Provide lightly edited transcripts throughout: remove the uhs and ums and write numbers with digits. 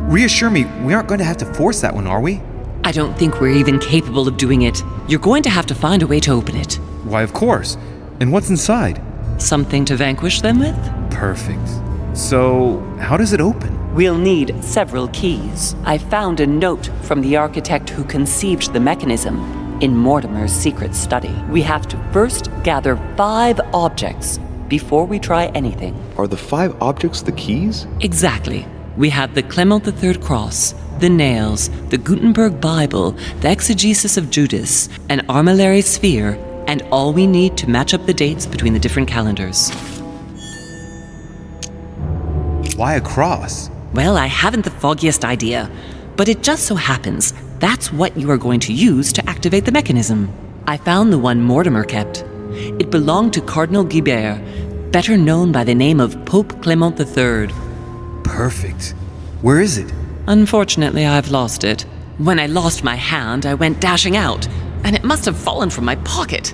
Reassure me, we aren't going to have to force that one, are we? I don't think we're even capable of doing it. You're going to have to find a way to open it. Why, of course. And what's inside? Something to vanquish them with? Perfect. So, how does it open? We'll need several keys. I found a note from the architect who conceived the mechanism in Mortimer's secret study. We have to first gather 5 objects before we try anything. Are the 5 objects the keys? Exactly. We have the Clement III cross, the nails, the Gutenberg Bible, the exegesis of Judas, an armillary sphere, and all we need to match up the dates between the different calendars. Why a cross? Well, I haven't the foggiest idea, but it just so happens that's what you are going to use to activate the mechanism. I found the one Mortimer kept. It belonged to Cardinal Guibert, better known by the name of Pope Clement III. Perfect. Where is it? Unfortunately, I've lost it. When I lost my hand, I went dashing out, and it must have fallen from my pocket.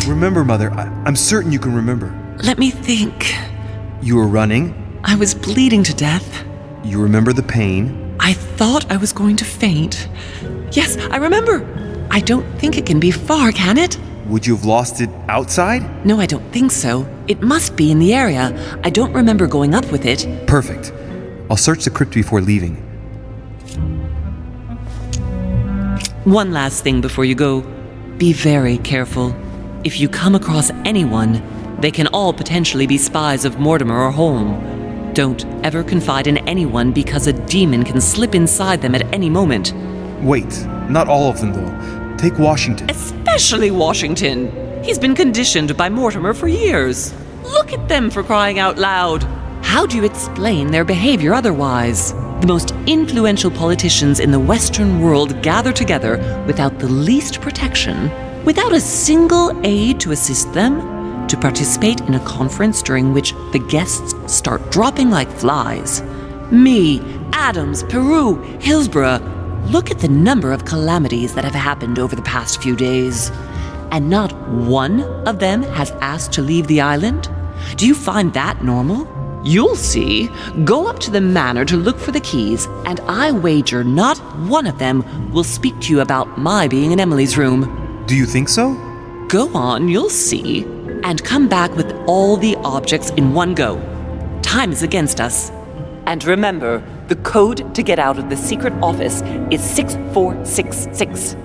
Remember, Mother. I'm certain you can remember. Let me think. You were running. I was bleeding to death. You remember the pain. I thought I was going to faint. Yes, I remember. I don't think it can be far, can it? Would you have lost it outside? No, I don't think so. It must be in the area. I don't remember going up with it. Perfect. I'll search the crypt before leaving. One last thing before you go. Be very careful. If you come across anyone, they can all potentially be spies of Mortimer or Holm. Don't ever confide in anyone because a demon can slip inside them at any moment. Wait, not all of them though. Take Washington. Especially Washington. He's been conditioned by Mortimer for years. Look at them, for crying out loud. How do you explain their behavior otherwise? The most influential politicians in the Western world gather together without the least protection, without a single aid to assist them, to participate in a conference during which the guests start dropping like flies. Me, Adams, Peru, Hillsborough. Look at the number of calamities that have happened over the past few days. And not one of them has asked to leave the island? Do you find that normal? You'll see. Go up to the manor to look for the keys, and I wager not one of them will speak to you about my being in Emily's room. Do you think so? Go on, you'll see. And come back with all the objects in one go. Time is against us. And remember, the code to get out of the secret office is 6466.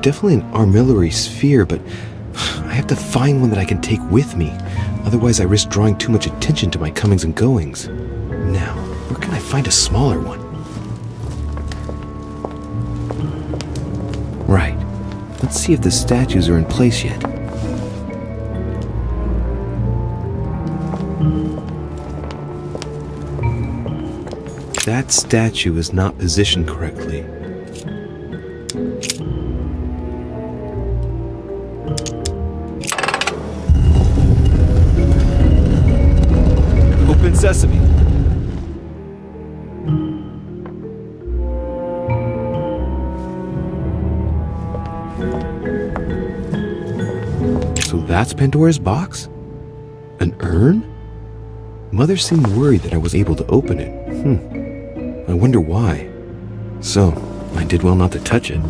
definitely an armillary sphere, but I have to find one that I can take with me. Otherwise, I risk drawing too much attention to my comings and goings. Now, where can I find a smaller one? Right. Let's see if the statues are in place yet. That statue is not positioned correctly. Open sesame. So that's Pandora's box? An urn? Mother seemed worried that I was able to open it. I wonder why. So, I did well not to touch it.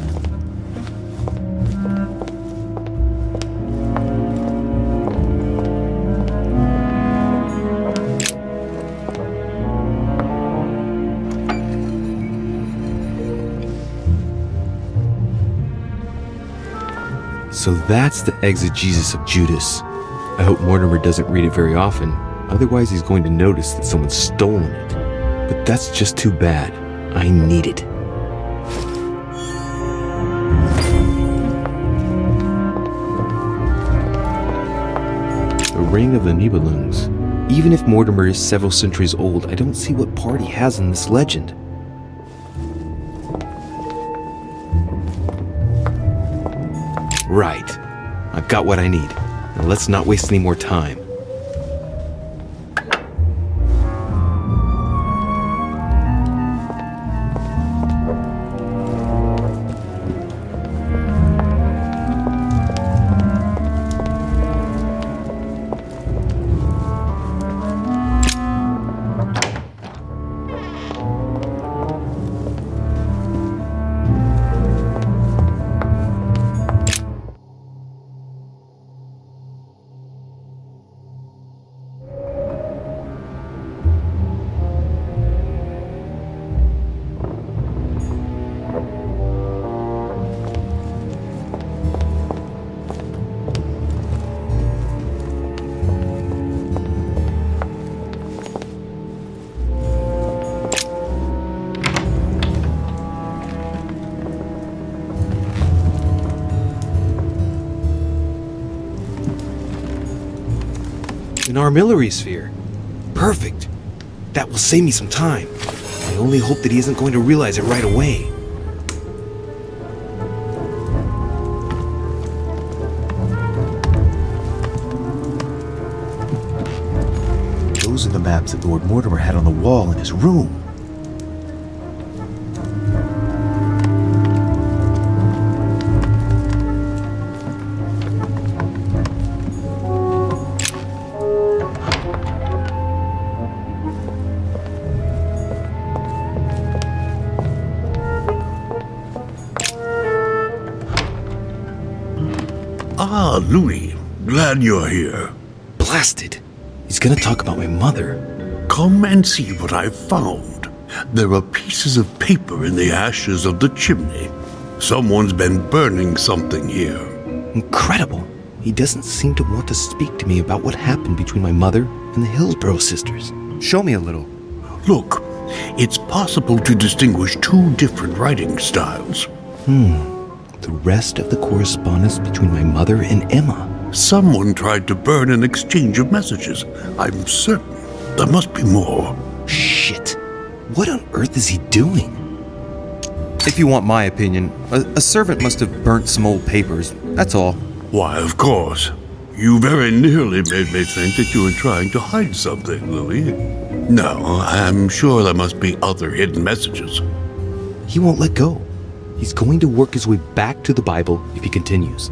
So that's the exegesis of Judas. I hope Mortimer doesn't read it very often, otherwise he's going to notice that someone's stolen it. But that's just too bad. I need it. The Ring of the Nibelungs. Even if Mortimer is several centuries old, I don't see what part he has in this legend. Right. I've got what I need. Now let's not waste any more time. An armillary sphere. Perfect. That will save me some time. I only hope that he isn't going to realize it right away. Those are the maps that Lord Mortimer had on the wall in his room. Ah, Louis. Glad you're here. Blasted. He's gonna talk about my mother. Come and see what I've found. There are pieces of paper in the ashes of the chimney. Someone's been burning something here. Incredible. He doesn't seem to want to speak to me about what happened between my mother and the Hillsborough sisters. Show me a little. Look, it's possible to distinguish two different writing styles. The rest of the correspondence between my mother and Emma. Someone tried to burn an exchange of messages. I'm certain there must be more. Shit. What on earth is he doing? If you want my opinion, a servant must have burnt some old papers. That's all. Why, of course. You very nearly made me think that you were trying to hide something, Louis. No, I'm sure there must be other hidden messages. He won't let go. He's going to work his way back to the Bible if he continues.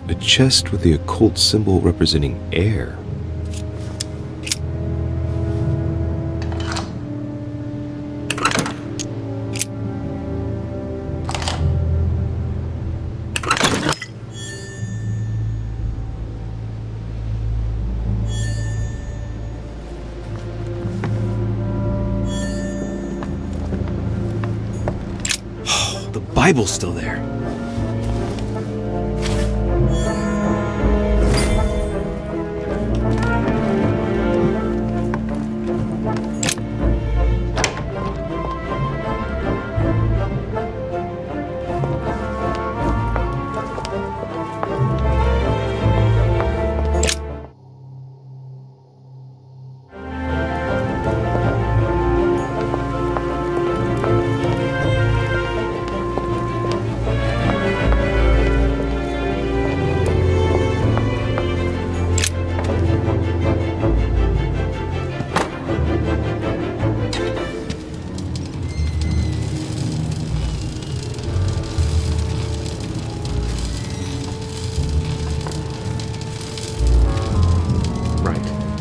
A chest with the occult symbol representing air. Bible's still there.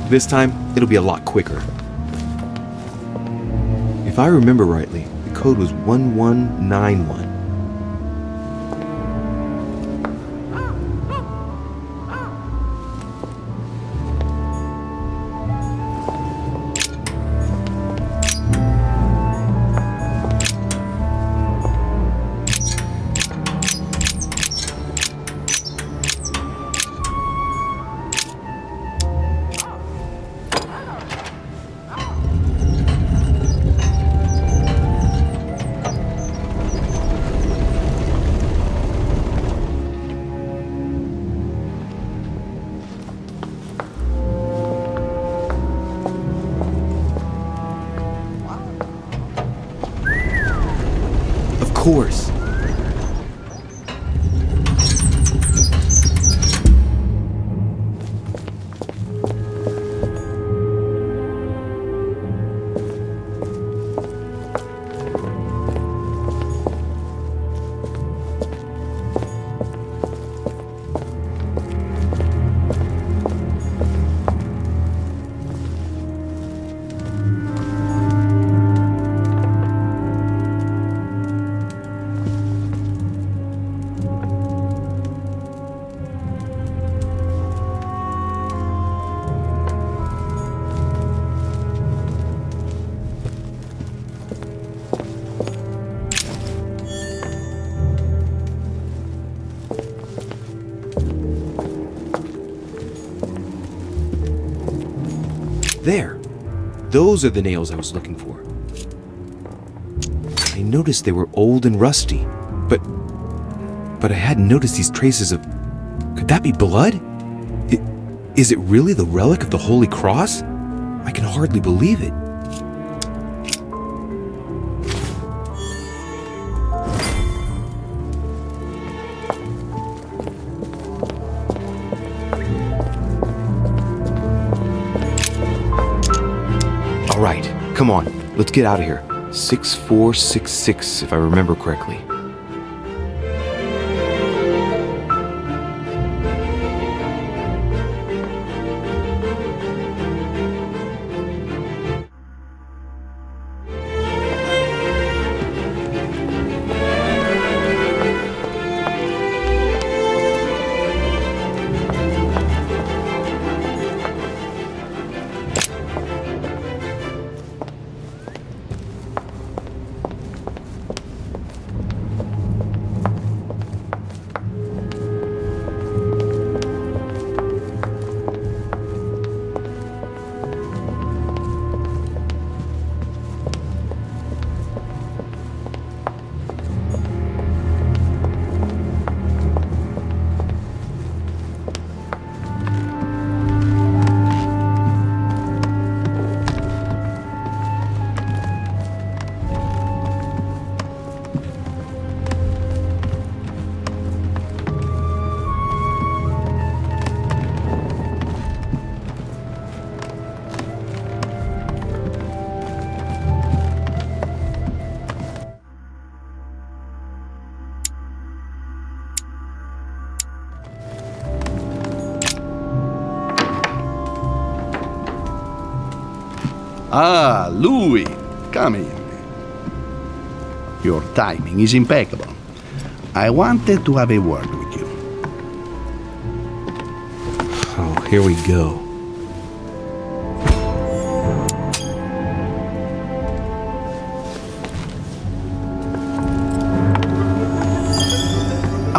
This time, it'll be a lot quicker. If I remember rightly, the code was 1191. Of course. There. Those are the nails I was looking for. I noticed they were old and rusty, but I hadn't noticed these traces of... Could that be blood? Is it really the relic of the Holy Cross? I can hardly believe it. All right, come on, let's get out of here. 6466, if I remember correctly. Ah, Louis, come in. Your timing is impeccable. I wanted to have a word with you. Oh, here we go.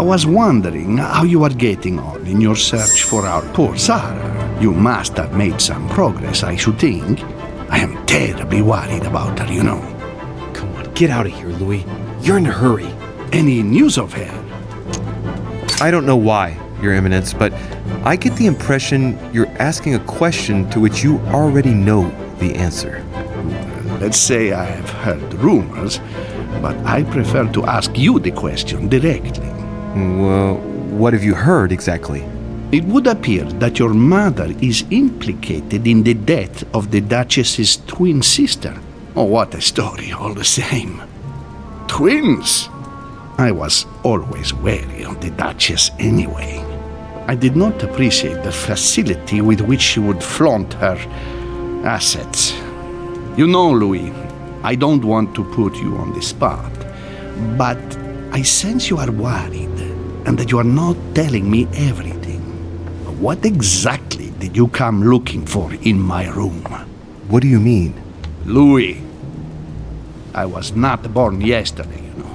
was wondering how you are getting on in your search for our poor Sarah. You must have made some progress, I should think. I am terribly worried about her, you know. Come on, get out of here, Louis. You're in a hurry. Any news of her? I don't know why, Your Eminence, but I get the impression you're asking a question to which you already know the answer. Let's say I have heard rumors, but I prefer to ask you the question directly. Well, what have you heard exactly? It would appear that your mother is implicated in the death of the Duchess's twin sister. Oh, what a story, all the same. Twins? I was always wary of the Duchess anyway. I did not appreciate the facility with which she would flaunt her assets. You know, Louis, I don't want to put you on the spot, but I sense you are worried and that you are not telling me everything. What exactly did you come looking for in my room? What do you mean? Louis, I was not born yesterday, you know.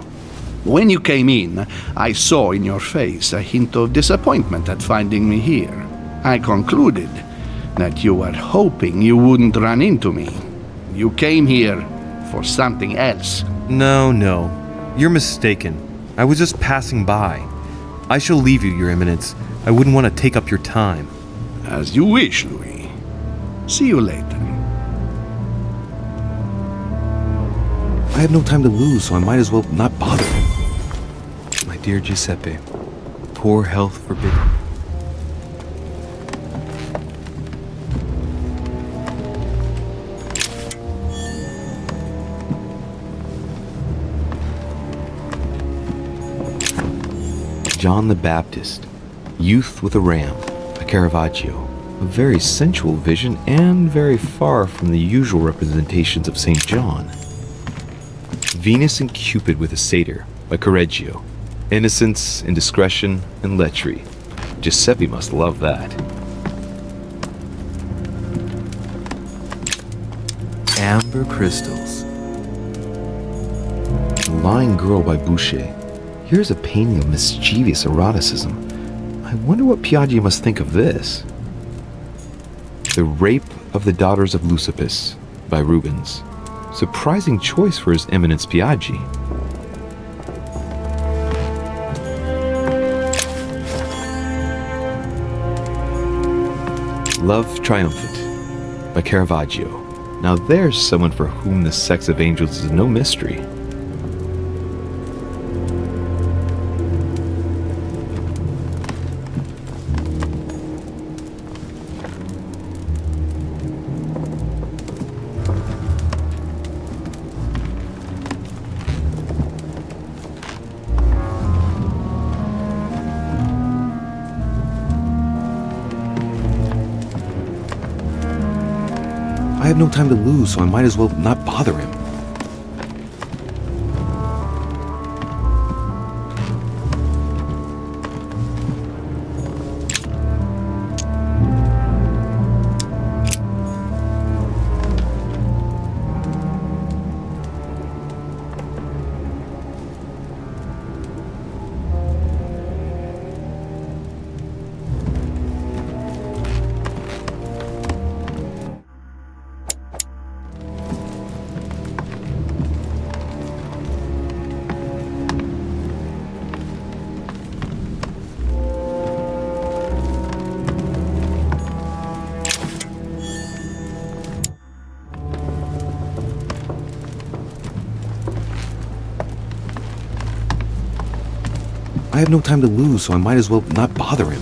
When you came in, I saw in your face a hint of disappointment at finding me here. I concluded that you were hoping you wouldn't run into me. You came here for something else. No. You're mistaken. I was just passing by. I shall leave you, Your Eminence. I wouldn't want to take up your time. As you wish, Louis. See you later. I have no time to lose, so I might as well not bother him. My dear Giuseppe, poor health forbid. John the Baptist, youth with a ram, a Caravaggio, a very sensual vision and very far from the usual representations of St. John. Venus and Cupid with a satyr, by Correggio, innocence, indiscretion, and lechery. Giuseppe must love that. Amber crystals. The Lying Girl by Boucher. Here's a painting of mischievous eroticism. I wonder what Piaggi must think of this. The Rape of the Daughters of Leucippus by Rubens. Surprising choice for His Eminence Piaggi. Love Triumphant by Caravaggio. Now there's someone for whom the sex of angels is no mystery. I have no time to lose, so I might as well not bother him. I have no time to lose, so I might as well not bother him.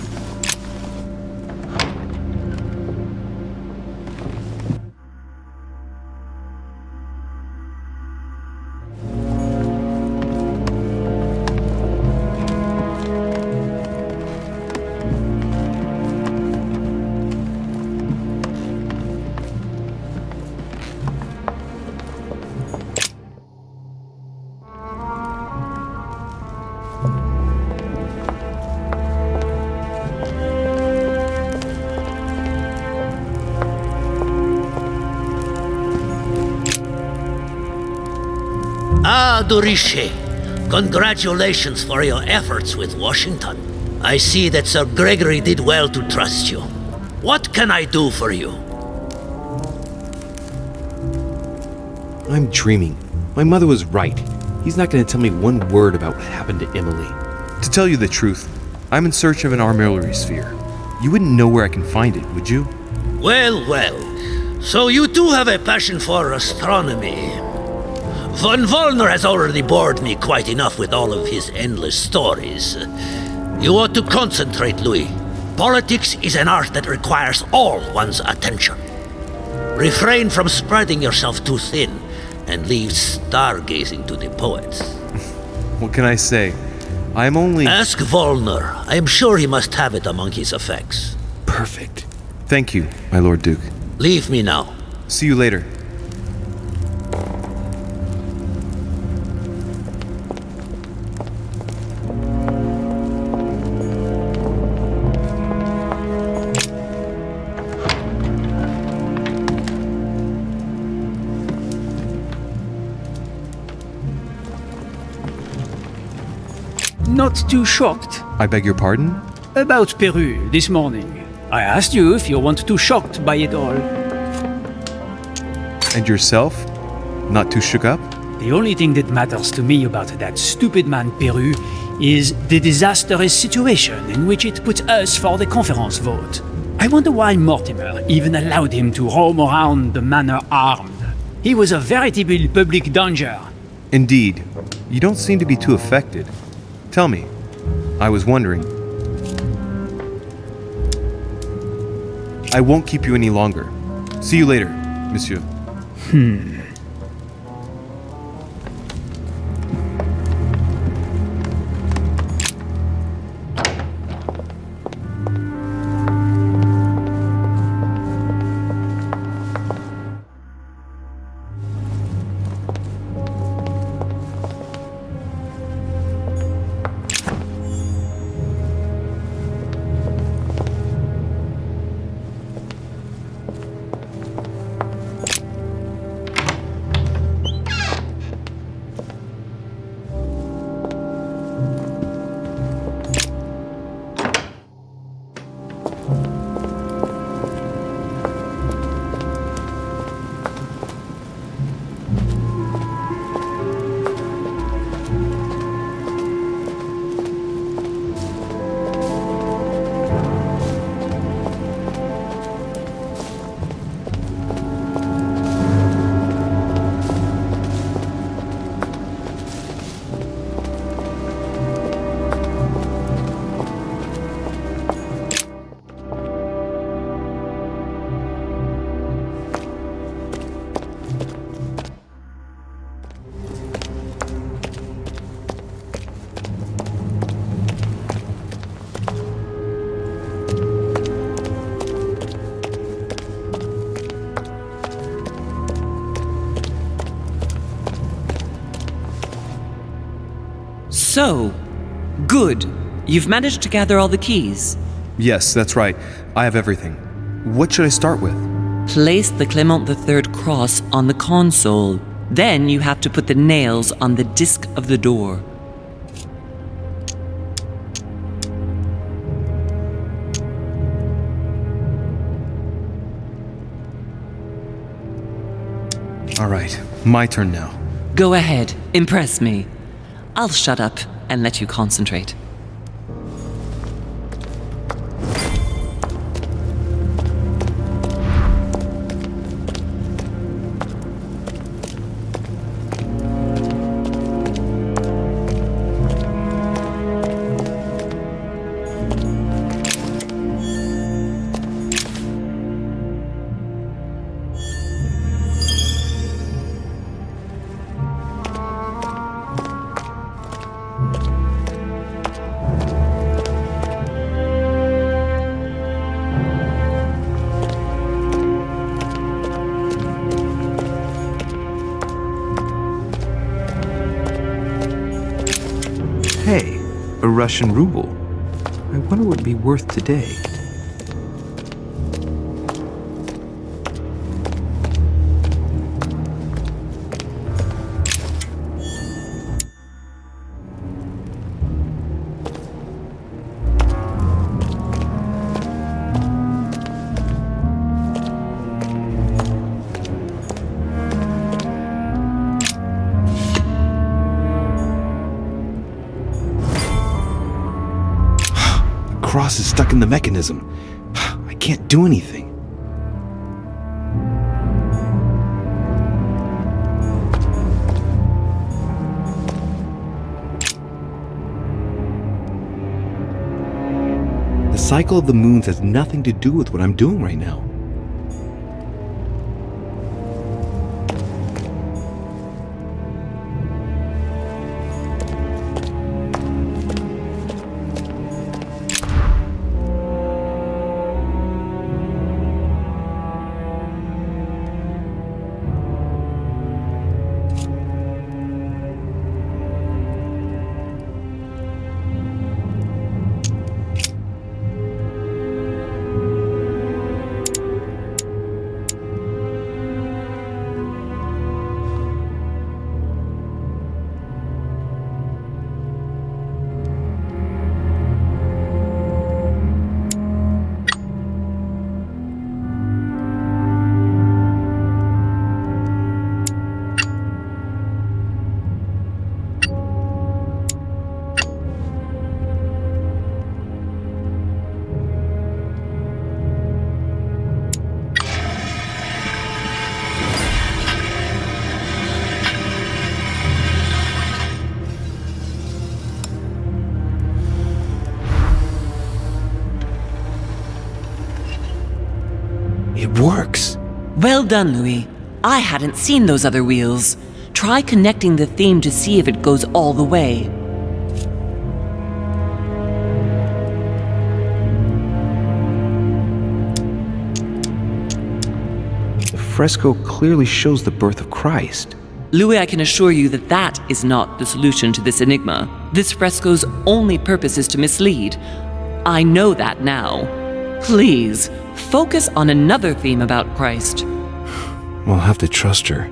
Ah, Dorisce, Congratulations for your efforts with Washington. I see that Sir Gregory did well to trust you. What can I do for you? I'm dreaming. My mother was right. He's not going to tell me one word about what happened to Emily. To tell you the truth, I'm in search of an armillary sphere. You wouldn't know where I can find it, would you? Well, well. So you too have a passion for astronomy. Von Wollner has already bored me quite enough with all of his endless stories. You ought to concentrate, Louis. Politics is an art that requires all one's attention. Refrain from spreading yourself too thin and leave stargazing to the poets. What can I say? I'm only... Ask Wollner. I am sure he must have it among his effects. Perfect. Thank you, my Lord Duke. Leave me now. See you later. Not too shocked I beg your pardon? about Peru this morning. I asked you if you weren't too shocked by it all. And yourself? Not too shook up? The only thing that matters to me about that stupid man Peru is the disastrous situation in which it puts us for the conference vote. I wonder why Mortimer even allowed him to roam around the manor armed. He was a veritable public danger. Indeed. You don't seem to be too affected. Tell me. I was wondering. I won't keep you any longer. See you later, monsieur. So, good. You've managed to gather all the keys. Yes, that's right. I have everything. What should I start with? Place the Clement III cross on the console. Then you have to put the nails on the disc of the door. All right, my turn now. Go ahead, impress me. I'll shut up and let you concentrate. Hey, a Russian ruble. I wonder what it'd be worth today. cross is stuck in the mechanism. I can't do anything. The cycle of the moons has nothing to do with what I'm doing right now. It works. Well done, Louis. I hadn't seen those other wheels. Try connecting the theme to see if it goes all the way. The fresco clearly shows the birth of Christ. Louis, I can assure you that that is not the solution to this enigma. This fresco's only purpose is to mislead. I know that now. Please, focus on another theme about Christ. I'll have to trust her.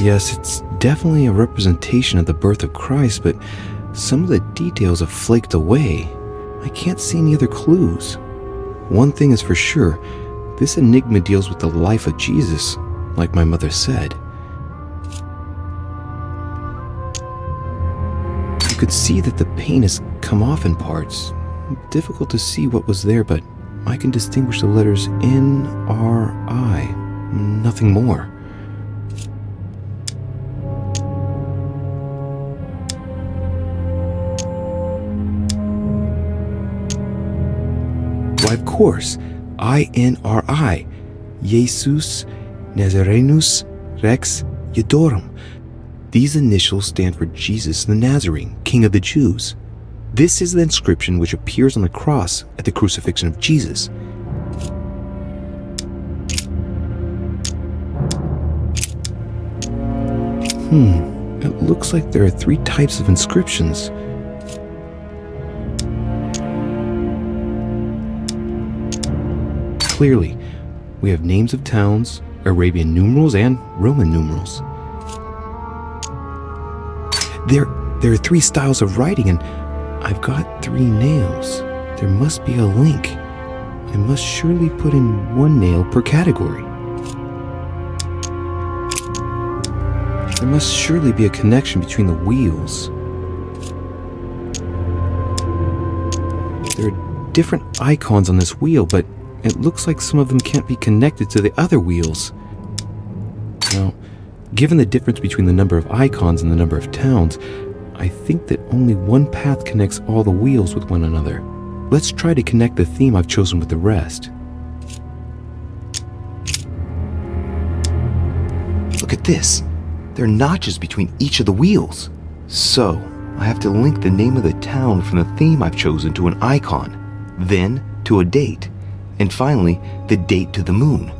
Yes, it's definitely a representation of the birth of Christ, but some of the details have flaked away. I can't see any other clues. One thing is for sure, this enigma deals with the life of Jesus, like my mother said. You could see that the paint has come off in parts. Difficult to see what was there, but I can distinguish the letters N-R-I. Nothing more. Why, of course, I-N-R-I. Jesus Nazarenus Rex Eudorum. These initials stand for Jesus the Nazarene, King of the Jews. This is the inscription which appears on the cross at the crucifixion of Jesus. It looks like there are 3 types of inscriptions. Clearly, we have names of towns, Arabian numerals, and Roman numerals. There are 3 styles of writing, and I've got 3 nails. There must be a link. I must surely put in 1 nail per category. There must surely be a connection between the wheels. There are different icons on this wheel, but it looks like some of them can't be connected to the other wheels. Now, given the difference between the number of icons and the number of towns, I think that only one path connects all the wheels with one another. Let's try to connect the theme I've chosen with the rest. Look at this. There are notches between each of the wheels. So, I have to link the name of the town from the theme I've chosen to an icon, then to a date, and finally, the date to the moon.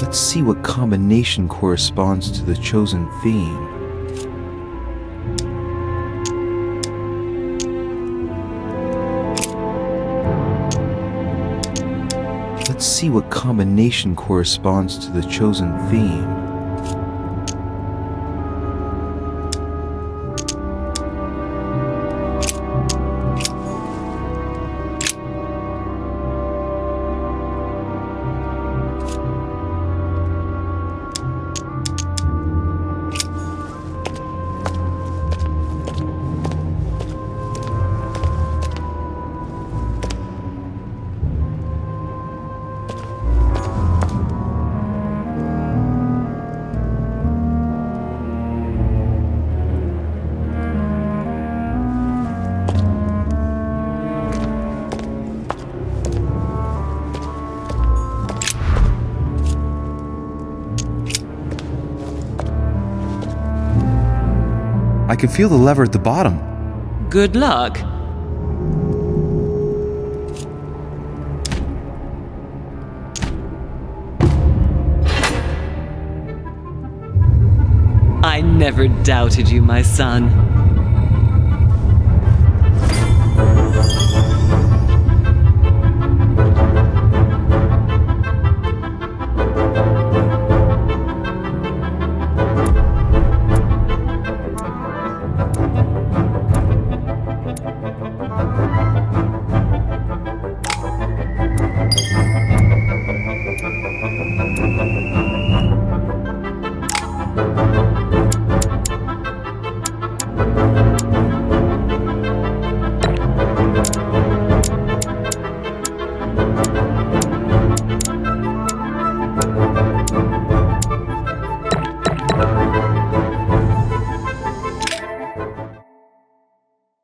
Let's see what combination corresponds to the chosen theme. Let's see what combination corresponds to the chosen theme. I can feel the lever at the bottom. Good luck. I never doubted you, my son.